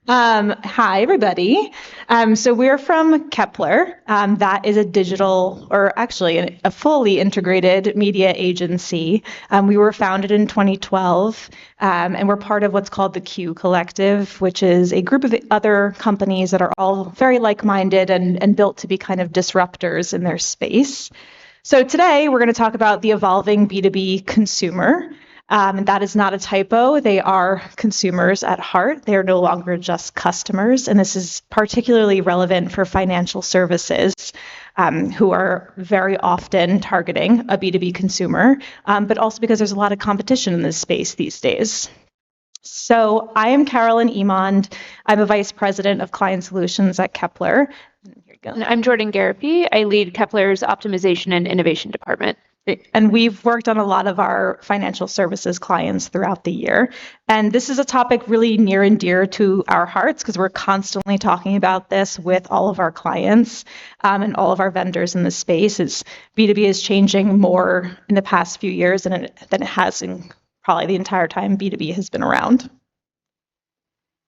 Hi, everybody. So we're from Kepler. That is a digital, or actually a fully integrated media agency. We were founded in 2012, and we're part of what's called the Q Collective, which is a group of other companies that are all very like-minded and built to be kind of disruptors in their space. So today we're going to talk about the evolving B2B consumer. And that is not a typo. They are consumers at heart. They are no longer just customers. And this is particularly relevant for financial services, who are very often targeting a B2B consumer, but also because there's a lot of competition in this space these days. So I am Carolyn Emond. I'm a vice president of client solutions at Kepler. Here you go. And I'm Jourdan Gariepy. I lead Kepler's optimization and innovation department. And we've worked on a lot of our financial services clients throughout the year. And this is a topic really near and dear to our hearts because we're constantly talking about this with all of our clients and all of our vendors in the space. B2B is changing more in the past few years than it has in probably the entire time B2B has been around.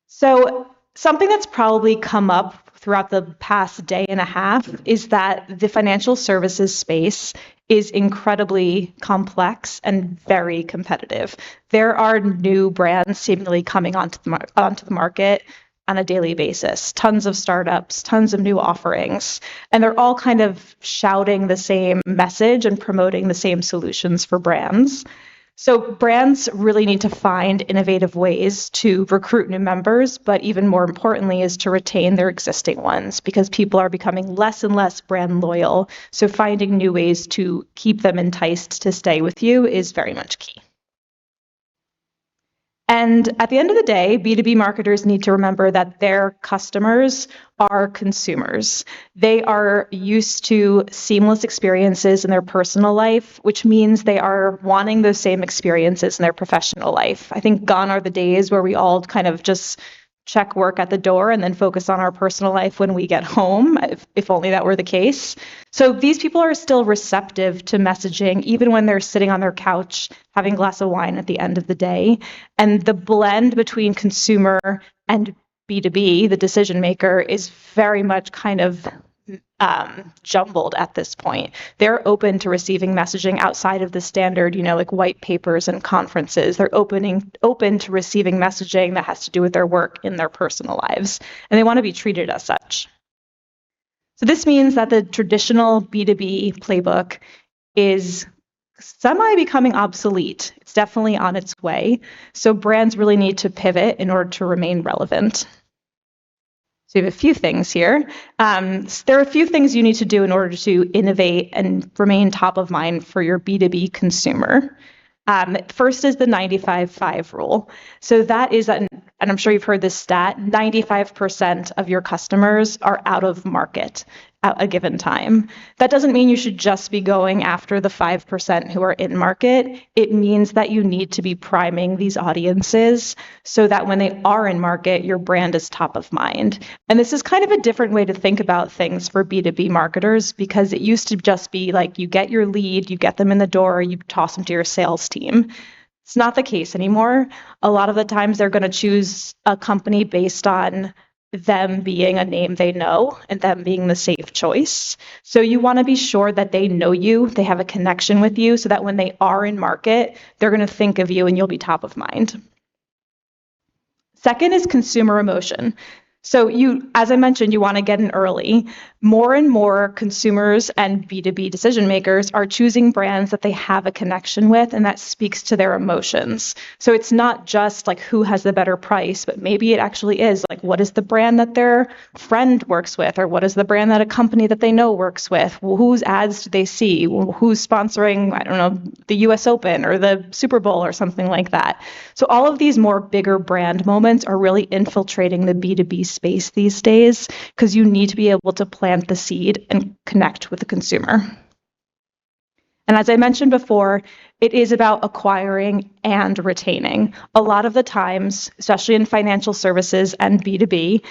So something that's probably come up throughout the past day and a half is that the financial services space is incredibly complex and very competitive. There are new brands seemingly coming onto the market on a daily basis, tons of startups, tons of new offerings, and they're all kind of shouting the same message and promoting the same solutions for brands. So brands really need to find innovative ways to recruit new members, but even more importantly is to retain their existing ones because people are becoming less and less brand loyal. So finding new ways to keep them enticed to stay with you is very much key. And at the end of the day, B2B marketers need to remember that their customers are consumers. They are used to seamless experiences in their personal life, which means they are wanting those same experiences in their professional life. I think gone are the days where we all kind of just check work at the door and then focus on our personal life when we get home, if only that were the case. So these people are still receptive to messaging, even when they're sitting on their couch having a glass of wine at the end of the day. And the blend between consumer and B2B, the decision maker, is very much kind of jumbled at this point. They're open to receiving messaging outside of the standard, like white papers and conferences. They're open to receiving messaging that has to do with their work in their personal lives, and they want to be treated as such. So this means that the traditional B2B playbook is becoming obsolete. It's definitely on its way. So brands really need to pivot in order to remain relevant. So we have a few things here. There are a few things you need to do in order to innovate and remain top of mind for your B2B consumer. First is the 95-5 rule. So that is, and I'm sure you've heard this stat, 95% of your customers are out of market at a given time. That doesn't mean you should just be going after the 5% who are in market. It means that you need to be priming these audiences so that when they are in market, your brand is top of mind. And this is kind of a different way to think about things for B2B marketers because it used to just be like you get your lead, you get them in the door, you toss them to your sales team. It's not the case anymore. A lot of the times they're going to choose a company based on them being a name they know and them being the safe choice. So you want to be sure that they know you, they have a connection with you so that when they are in market, they're going to think of you and you'll be top of mind. Second is consumer emotion. So as I mentioned, you want to get in early. More and more consumers and B2B decision makers are choosing brands that they have a connection with and that speaks to their emotions. So it's not just like who has the better price, but maybe it actually is like what is the brand that their friend works with, or what is the brand that a company that they know works with? Well, whose ads do they see? Well, who's sponsoring, I don't know, the US Open or the Super Bowl or something like that. So all of these more bigger brand moments are really infiltrating the B2B space these days because you need to be able to plant the seed and connect with the consumer. And as I mentioned before, it is about acquiring and retaining. A lot of the times, especially in financial services and B2B,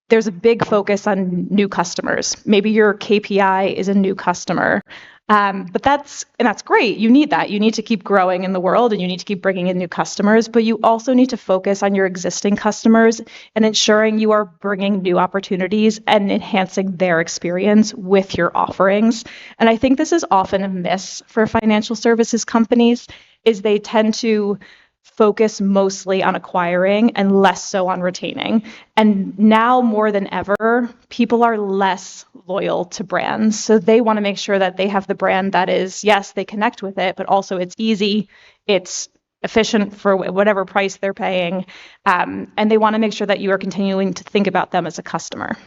there's a big focus on new customers. Maybe your KPI is a new customer. But that's great. You need that. You need to keep growing in the world and you need to keep bringing in new customers, but you also need to focus on your existing customers and ensuring you are bringing new opportunities and enhancing their experience with your offerings. And I think this is often a miss for financial services companies is they tend to focus mostly on acquiring and less so on retaining. And now more than ever, people are less loyal to brands. So they want to make sure that they have the brand that is, yes, they connect with it, but also it's easy, it's efficient for whatever price they're paying. And they want to make sure that you are continuing to think about them as a customer.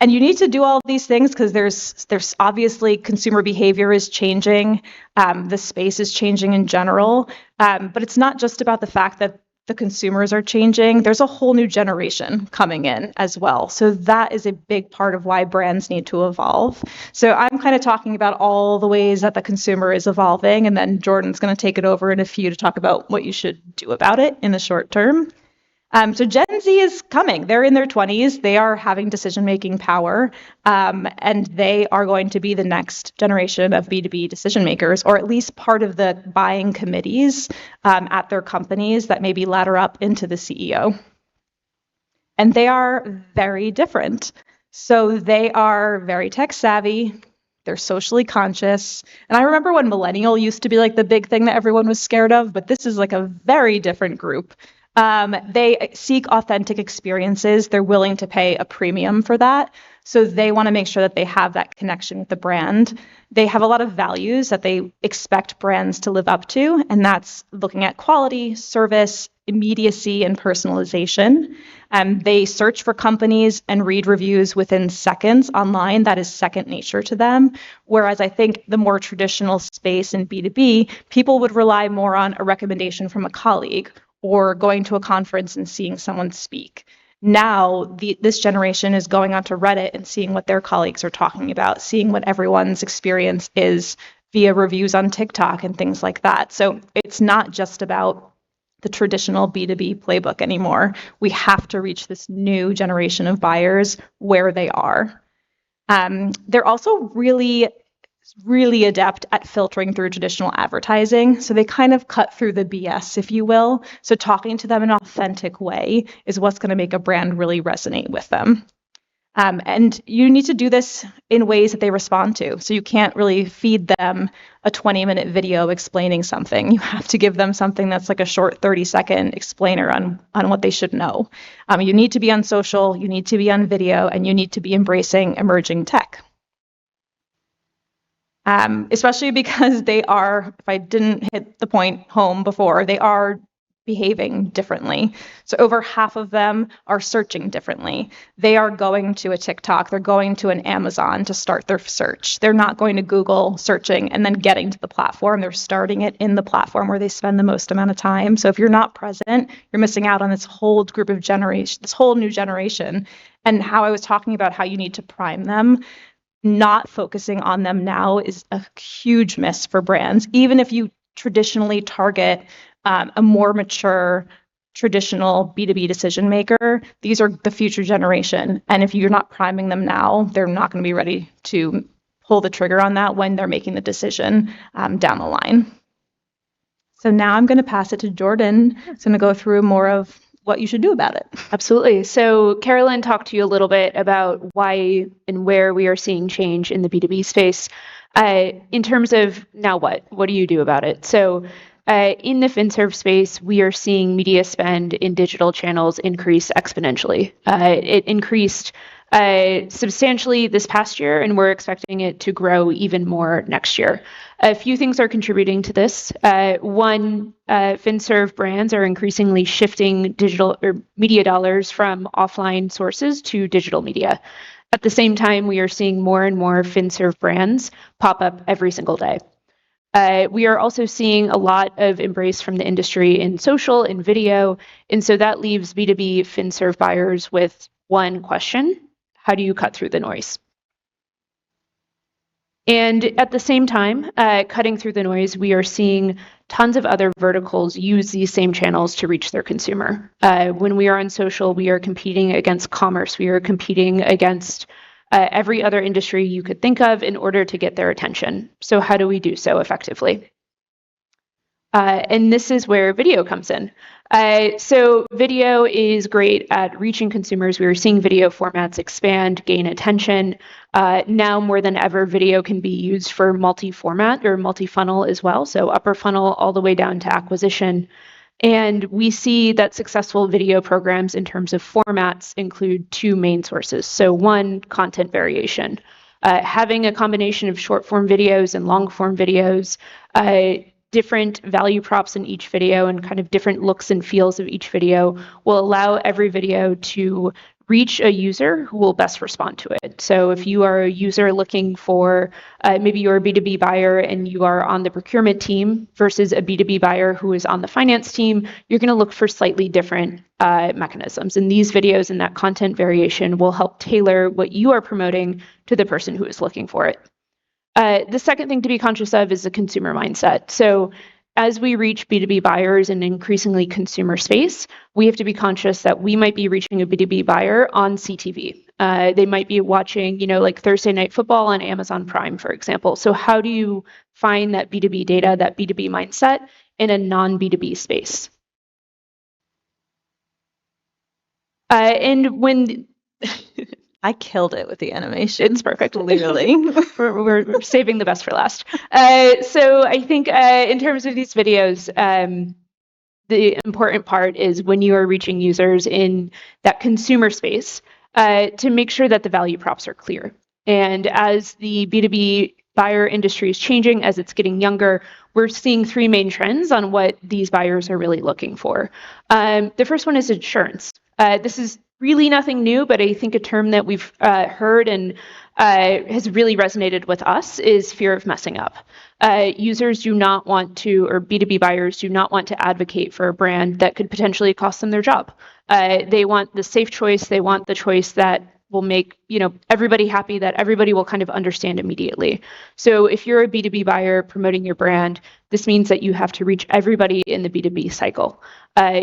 And you need to do all of these things because there's obviously consumer behavior is changing, the space is changing in general, but it's not just about the fact that the consumers are changing. There's a whole new generation coming in as well. So that is a big part of why brands need to evolve. So I'm kind of talking about all the ways that the consumer is evolving, and then Jourdan's going to take it over in a few to talk about what you should do about it in the short term. So Gen Z is coming. They're in their 20s. They are having decision-making power, and they are going to be the next generation of B2B decision makers, or at least part of the buying committees at their companies that maybe ladder up into the CEO. And they are very different. So they are very tech savvy. They're socially conscious. And I remember when millennial used to be like the big thing that everyone was scared of, but this is like a very different group. They seek authentic experiences. They're willing to pay a premium for that. So they want to make sure that they have that connection with the brand. They have a lot of values that they expect brands to live up to, and that's looking at quality, service, immediacy, and personalization. They search for companies and read reviews within seconds online. That is second nature to them. Whereas I think the more traditional space in B2B, people would rely more on a recommendation from a colleague or going to a conference and seeing someone speak. Now, this generation is going onto Reddit and seeing what their colleagues are talking about, seeing what everyone's experience is via reviews on TikTok and things like that. So it's not just about the traditional B2B playbook anymore. We have to reach this new generation of buyers where they are. They're also really adept at filtering through traditional advertising. So they kind of cut through the BS, if you will. So talking to them in an authentic way is what's going to make a brand really resonate with them. And you need to do this in ways that they respond to. So you can't really feed them a 20-minute video explaining something. You have to give them something that's like a short 30-second explainer on what they should know. You need to be on social, you need to be on video, and you need to be embracing emerging tech. Especially because they are, if I didn't hit the point home before, they are behaving differently. So over half of them are searching differently. They are going to a TikTok, they're going to an Amazon to start their search. They're not going to Google searching and then getting to the platform. They're starting it in the platform where they spend the most amount of time. So if you're not present, you're missing out on this whole group of generation, this whole new generation. And how I was talking about how you need to prime them, not focusing on them now is a huge miss for brands. Even if you traditionally target a more mature, traditional B2B decision maker, these are the future generation. And if you're not priming them now, they're not going to be ready to pull the trigger on that when they're making the decision down the line. So now I'm going to pass it to Jourdan. It's going to go through more of what you should do about it. Absolutely. So Carolyn talked to you a little bit about why and where we are seeing change in the B2B space. In terms of now what do you do about it? So in the FinServ space, we are seeing media spend in digital channels increase exponentially. It increased substantially this past year, and we're expecting it to grow even more next year. A few things are contributing to this. One, FinServ brands are increasingly shifting digital or media dollars from offline sources to digital media. At the same time, we are seeing more and more FinServ brands pop up every single day. We are also seeing a lot of embrace from the industry in social and video, and so that leaves B2B FinServ buyers with one question: how do you cut through the noise? And at the same time, cutting through the noise, we are seeing tons of other verticals use these same channels to reach their consumer. When we are on social, we are competing against commerce. We are competing against every other industry you could think of in order to get their attention. So how do we do so effectively? And this is where video comes in. So video is great at reaching consumers. We are seeing video formats expand, gain attention. Now more than ever, video can be used for multi-format or multi-funnel as well. So upper funnel all the way down to acquisition. And we see that successful video programs in terms of formats include two main sources. So one, content variation. Having a combination of short form videos and long form videos, different value props in each video and kind of different looks and feels of each video will allow every video to reach a user who will best respond to it. So if you are a user looking for, maybe you're a B2B buyer and you are on the procurement team versus a B2B buyer who is on the finance team, you're going to look for slightly different mechanisms. And these videos and that content variation will help tailor what you are promoting to the person who is looking for it. The second thing to be conscious of is the consumer mindset. So as we reach B2B buyers in increasingly consumer space, we have to be conscious that we might be reaching a B2B buyer on CTV. They might be watching, like Thursday Night Football on Amazon Prime, for example. So how do you find that B2B data, that B2B mindset in a non-B2B space? And when... I killed it with the animation. It's perfect. Clearly. we're saving the best for last. So I think in terms of these videos, the important part is when you are reaching users in that consumer space, to make sure that the value props are clear. And as the B2B buyer industry is changing, as it's getting younger, we're seeing three main trends on what these buyers are really looking for. The first one is insurance. This is really nothing new, but I think a term that we've heard and has really resonated with us is fear of messing up. Users do not want to, or B2B buyers do not want to advocate for a brand that could potentially cost them their job. They want the safe choice. They want the choice that will make everybody happy, that everybody will kind of understand immediately. So if you're a B2B buyer promoting your brand, this means that you have to reach everybody in the B2B cycle.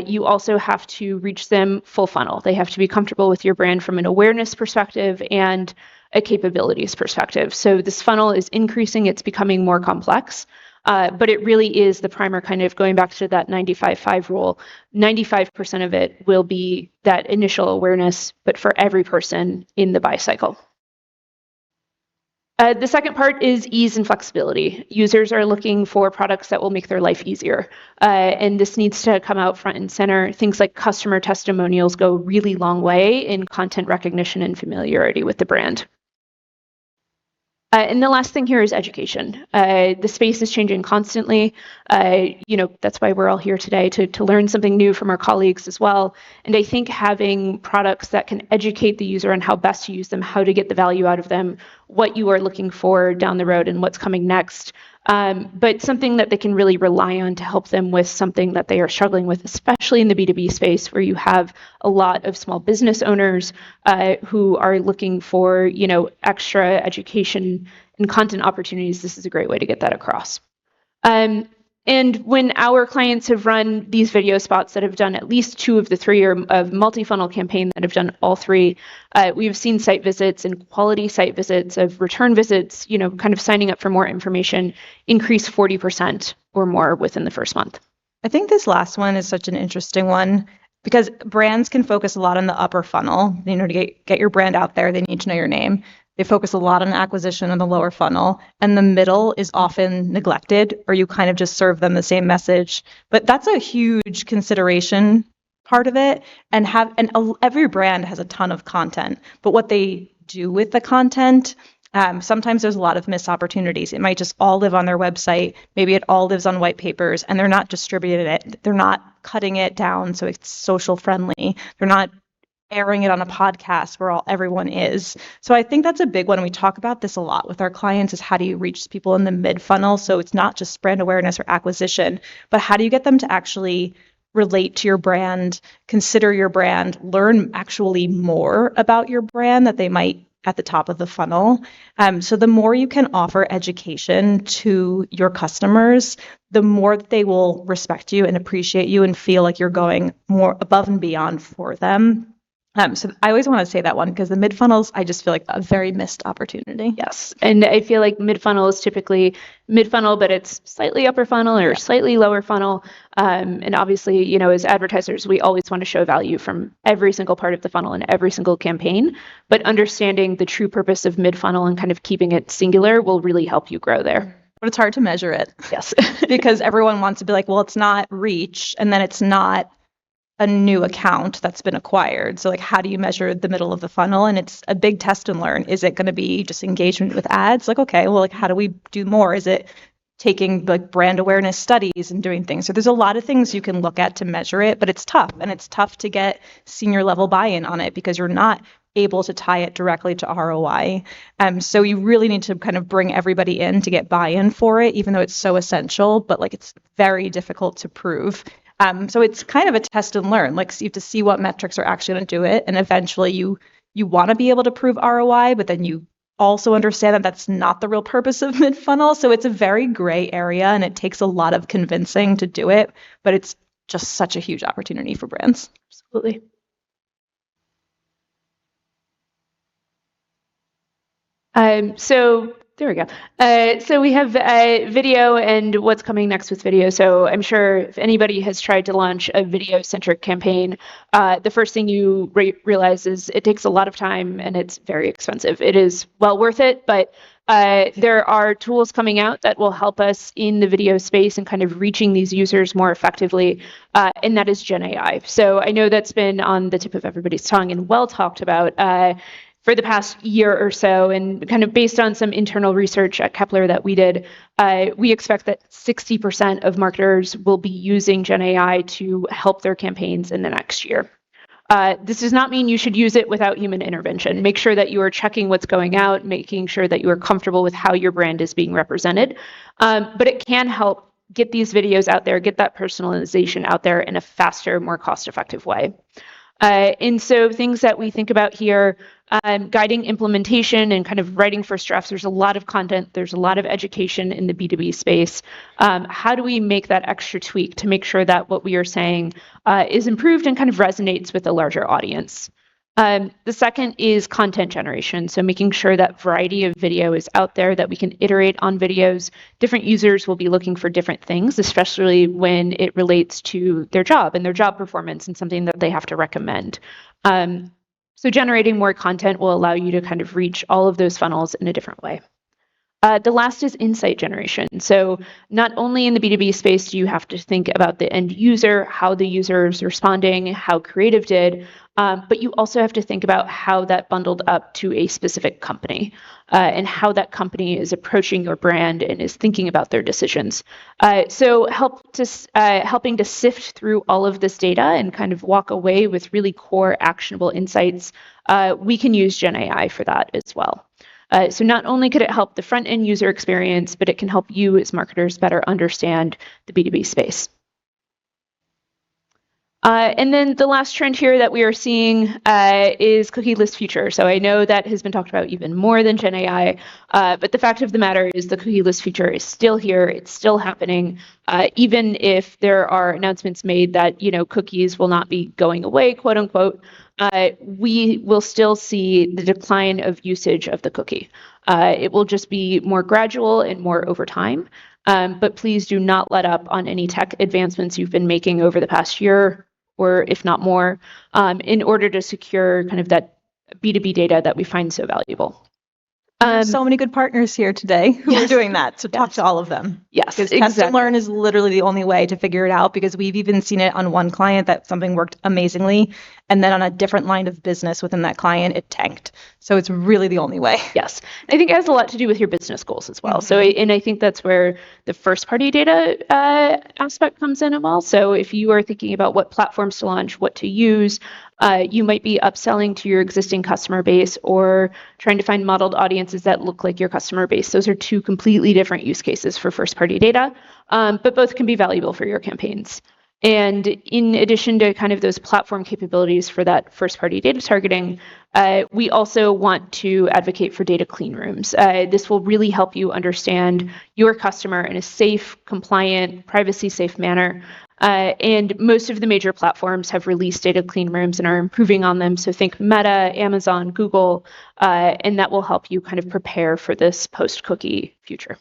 You also have to reach them full funnel. They have to be comfortable with your brand from an awareness perspective and a capabilities perspective. So this funnel is increasing, it's becoming more complex, but it really is the primer, kind of going back to that 95-5 rule. 95% of it will be that initial awareness, but for every person in the buy cycle. The second part is ease and flexibility. Users are looking for products that will make their life easier. And this needs to come out front and center. Things like customer testimonials go a really long way in content recognition and familiarity with the brand. And the last thing here is education. The space is changing constantly. That's why we're all here today, to learn something new from our colleagues as well. And I think having products that can educate the user on how best to use them, how to get the value out of them, what you are looking for down the road and what's coming next, but something that they can really rely on to help them with something that they are struggling with, especially in the B2B space where you have a lot of small business owners who are looking for, extra education and content opportunities. This is a great way to get that across. And when our clients have run these video spots that have done at least 2 of the 3, or a multi-funnel campaign that have done all 3, we've seen site visits and quality site visits of return visits, kind of signing up for more information, increase 40% or more within the first month. I think this last one is such an interesting one because brands can focus a lot on the upper funnel. To get your brand out there, they need to know your name. They focus a lot on acquisition on the lower funnel, and the middle is often neglected, or you kind of just serve them the same message. But that's a huge consideration part of it. And every brand has a ton of content, but what they do with the content, sometimes there's a lot of missed opportunities. It might just all live on their website. Maybe it all lives on white papers, and they're not distributing it. They're not cutting it down so it's social friendly. They're not airing it on a podcast where everyone is. So I think that's a big one. We talk about this a lot with our clients, is how do you reach people in the mid funnel? So it's not just brand awareness or acquisition, but how do you get them to actually relate to your brand, consider your brand, learn actually more about your brand that they might at the top of the funnel. So the more you can offer education to your customers, the more they will respect you and appreciate you and feel like you're going more above and beyond for them. So I always want to say that one because the mid-funnels, I just feel like a very missed opportunity. Yes. And I feel like mid-funnel is typically mid-funnel, but it's slightly upper funnel or slightly lower funnel. And obviously, you know, as advertisers, we always want to show value from every single part of the funnel and every single campaign. But understanding the true purpose of mid-funnel and kind of keeping it singular will really help you grow there. But it's hard to measure it. Yes. Because everyone wants to be like, well, it's not reach, and then it's not a new account that's been acquired. So like, how do you measure the middle of the funnel? And it's a big test and learn. Is it going to be just engagement with ads? Like, okay, well, like, how do we do more? Is it taking like brand awareness studies and doing things? So there's a lot of things you can look at to measure it, but it's tough, and it's tough to get senior level buy-in on it because you're not able to tie it directly to ROI. So you really need to kind of bring everybody in to get buy-in for it, even though it's so essential, but like it's very difficult to prove. So it's kind of a test and learn. Like, so you have to see what metrics are actually going to do it, and eventually you want to be able to prove ROI, but then you also understand that that's not the real purpose of mid-funnel. So it's a very gray area, and it takes a lot of convincing to do it, but it's just such a huge opportunity for brands. Absolutely. So there we go. So we have video and what's coming next with video. So I'm sure if anybody has tried to launch a video-centric campaign, the first thing you realize is it takes a lot of time and it's very expensive. It is well worth it, but there are tools coming out that will help us in the video space and kind of reaching these users more effectively, and that is Gen AI. So I know that's been on the tip of everybody's tongue and well talked about for the past year or so, and kind of based on some internal research at Kepler that we did, we expect that 60% of marketers will be using Gen AI to help their campaigns in the next year. This does not mean you should use it without human intervention. Make sure that you are checking what's going out, making sure that you are comfortable with how your brand is being represented. But it can help get these videos out there, get that personalization out there in a faster, more cost-effective way. And so things that we think about here, guiding implementation and kind of writing first drafts. There's a lot of content. There's a lot of education in the B2B space. How do we make that extra tweak to make sure that what we are saying is improved and kind of resonates with a larger audience? The second is content generation. So making sure that variety of video is out there, that we can iterate on videos. Different users will be looking for different things, especially when it relates to their job and their job performance and something that they have to recommend. So generating more content will allow you to kind of reach all of those funnels in a different way. The last is insight generation. So not only in the B2B space do you have to think about the end user, how the user is responding, how creative did, but you also have to think about how that bundled up to a specific company and how that company is approaching your brand and is thinking about their decisions. So helping to sift through all of this data and kind of walk away with really core actionable insights, we can use Gen AI for that as well. So not only could it help the front end user experience, but it can help you as marketers better understand the B2B space. And then the last trend here that we are seeing is cookieless future. So I know that has been talked about even more than Gen AI, but the fact of the matter is the cookieless future is still here. It's still happening. Even if there are announcements made that, cookies will not be going away, quote unquote, we will still see the decline of usage of the cookie. It will just be more gradual and more over time. But please do not let up on any tech advancements you've been making over the past year, or if not more, in order to secure kind of that B2B data that we find so valuable. So many good partners here today who are doing that. So talk to all of them. Yes, because test and learn is literally the only way to figure it out, because we've even seen it on one client that something worked amazingly, and then on a different line of business within that client, it tanked. So it's really the only way. Yes. I think it has a lot to do with your business goals as well. Mm-hmm. So, and I think that's where the first party data aspect comes in as well. So if you are thinking about what platforms to launch, what to use, you might be upselling to your existing customer base or trying to find modeled audiences that look like your customer base. Those are two completely different use cases for first party data, but both can be valuable for your campaigns. And in addition to kind of those platform capabilities for that first party data targeting, we also want to advocate for data clean rooms. This will really help you understand your customer in a safe, compliant, privacy safe manner. And most of the major platforms have released data clean rooms and are improving on them. So think Meta, Amazon, Google, and that will help you kind of prepare for this post-cookie future.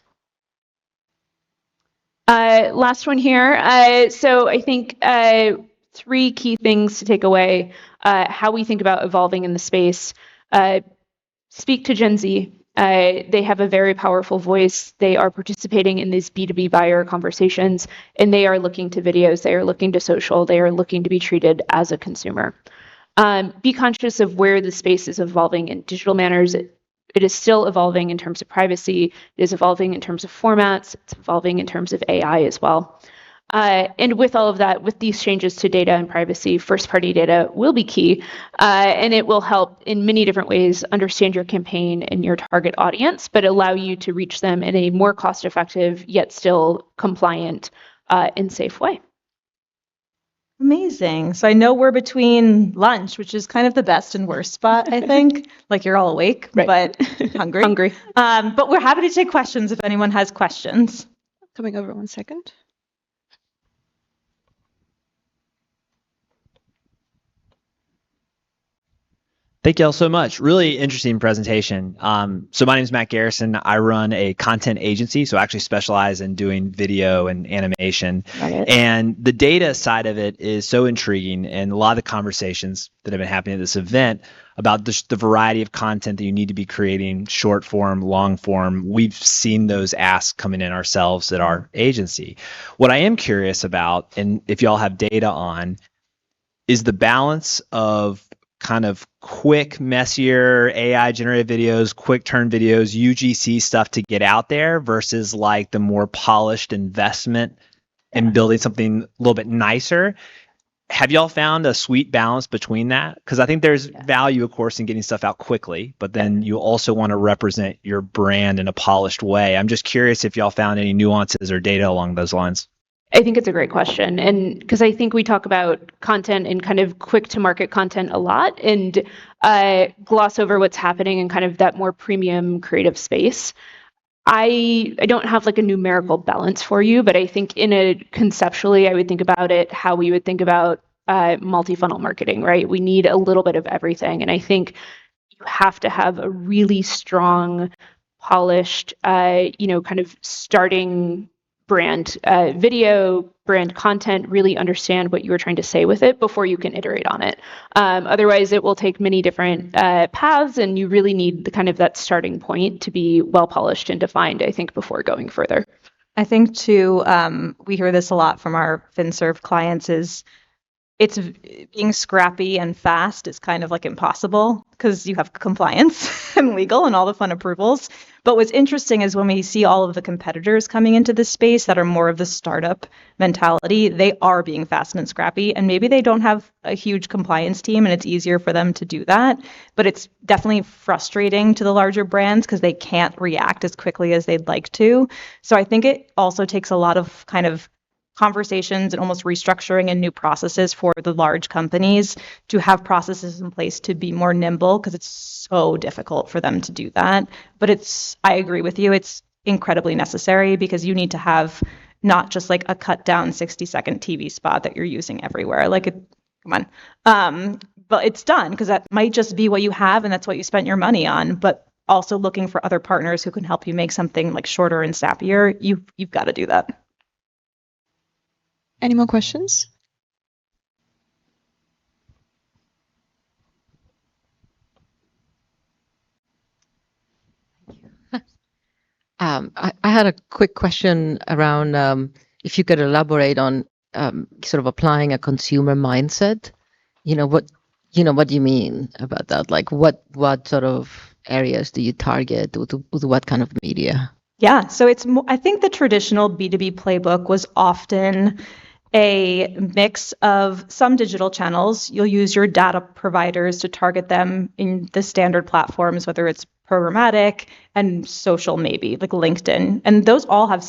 Last one here. So I think three key things to take away, how we think about evolving in the space. Speak to Gen Z. They have a very powerful voice. They are participating in these B2B buyer conversations, and they are looking to videos. They are looking to social. They are looking to be treated as a consumer. Be conscious of where the space is evolving in digital manners. It is still evolving in terms of privacy. It is evolving in terms of formats. It's evolving in terms of AI as well. And with all of that, with these changes to data and privacy, first-party data will be key, and it will help in many different ways understand your campaign and your target audience, but allow you to reach them in a more cost-effective, yet still compliant and safe way. Amazing. So I know we're between lunch, which is kind of the best and worst spot, I think. Like you're all awake, Right. but hungry. Hungry. But we're happy to take questions if anyone has questions. Coming over 1 second. Thank you all so much. Really interesting presentation. So my name is Matt Garrison. I run a content agency, so I actually specialize in doing video and animation. And the data side of it is so intriguing, and a lot of the conversations that have been happening at this event about the variety of content that you need to be creating, short form, long form. We've seen those asks coming in ourselves at our agency. What I am curious about, and if y'all have data on, is the balance of kind of quick, messier AI generated videos, quick turn videos, UGC stuff to get out there versus like the more polished investment in building something a little bit nicer. Have y'all found a sweet balance between that? Because I think there's value, of course, in getting stuff out quickly, but then you also want to represent your brand in a polished way. I'm just curious if y'all found any nuances or data along those lines. I think it's a great question. And because I think we talk about content and kind of quick to market content a lot and gloss over what's happening in kind of that more premium creative space. I don't have like a numerical balance for you, but I think conceptually, I would think about it how we would think about multi-funnel marketing, right? We need a little bit of everything. And I think you have to have a really strong, polished, kind of starting brand video, brand content, really understand what you were trying to say with it before you can iterate on it. Otherwise, it will take many different paths, and you really need the kind of that starting point to be well polished and defined, I think, before going further. I think too, we hear this a lot from our FinServe clients is it's being scrappy and fast is kind of like impossible because you have compliance and legal and all the fun approvals. But what's interesting is when we see all of the competitors coming into this space that are more of the startup mentality, they are being fast and scrappy, and maybe they don't have a huge compliance team and it's easier for them to do that. But it's definitely frustrating to the larger brands because they can't react as quickly as they'd like to. So I think it also takes a lot of kind of conversations and almost restructuring and new processes for the large companies to have processes in place to be more nimble because it's so difficult for them to do that. But I agree with you, it's incredibly necessary because you need to have not just like a cut down 60-second TV spot that you're using everywhere. Come on. But it's done because that might just be what you have and that's what you spent your money on. But also looking for other partners who can help you make something like shorter and snappier, you've got to do that. Any more questions? I had a quick question around if you could elaborate on sort of applying a consumer mindset. What do you mean about that? Like what sort of areas do you target with what kind of media? Yeah, so I think the traditional B2B playbook was often a mix of some digital channels. You'll use your data providers to target them in the standard platforms, whether it's programmatic and social, maybe like LinkedIn. And those all have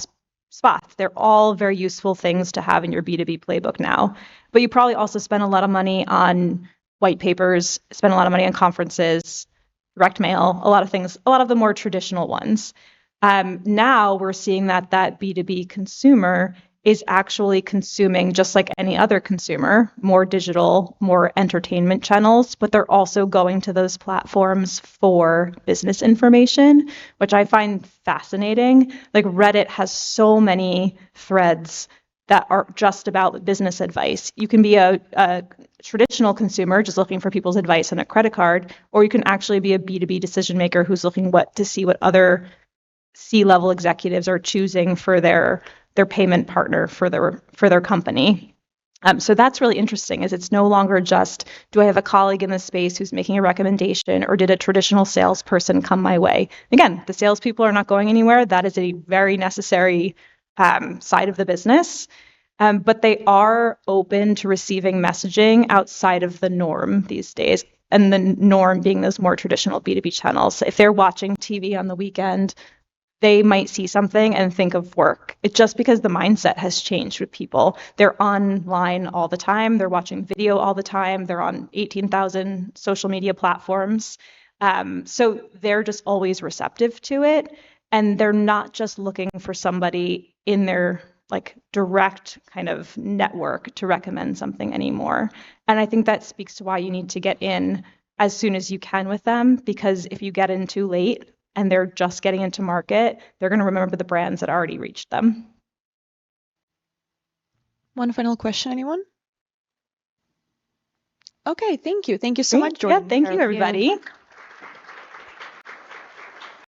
spots. They're all very useful things to have in your B2B playbook now. But you probably also spend a lot of money on white papers, spend a lot of money on conferences, direct mail, a lot of things, a lot of the more traditional ones. Now we're seeing that B2B consumer is actually consuming, just like any other consumer, more digital, more entertainment channels, but they're also going to those platforms for business information, which I find fascinating. Like Reddit has so many threads that are just about business advice. You can be a traditional consumer just looking for people's advice on a credit card, or you can actually be a B2B decision maker who's looking to see what other C-level executives are choosing for their payment partner for their company. So that's really interesting, is it's no longer just, do I have a colleague in this space who's making a recommendation, or did a traditional salesperson come my way? Again, the salespeople are not going anywhere. That is a very necessary side of the business. But they are open to receiving messaging outside of the norm these days. And the norm being those more traditional B2B channels. If they're watching TV on the weekend, they might see something and think of work. It's just because the mindset has changed with people. They're online all the time. They're watching video all the time. They're on 18,000 social media platforms. So they're just always receptive to it. And they're not just looking for somebody in their like direct kind of network to recommend something anymore. And I think that speaks to why you need to get in as soon as you can with them, because if you get in too late, and they're just getting into market, they're going to remember the brands that already reached them. One final question, anyone? Okay, thank you. Thank you so Great. much, Jourdan. Yeah, thank you, Thank you. everybody.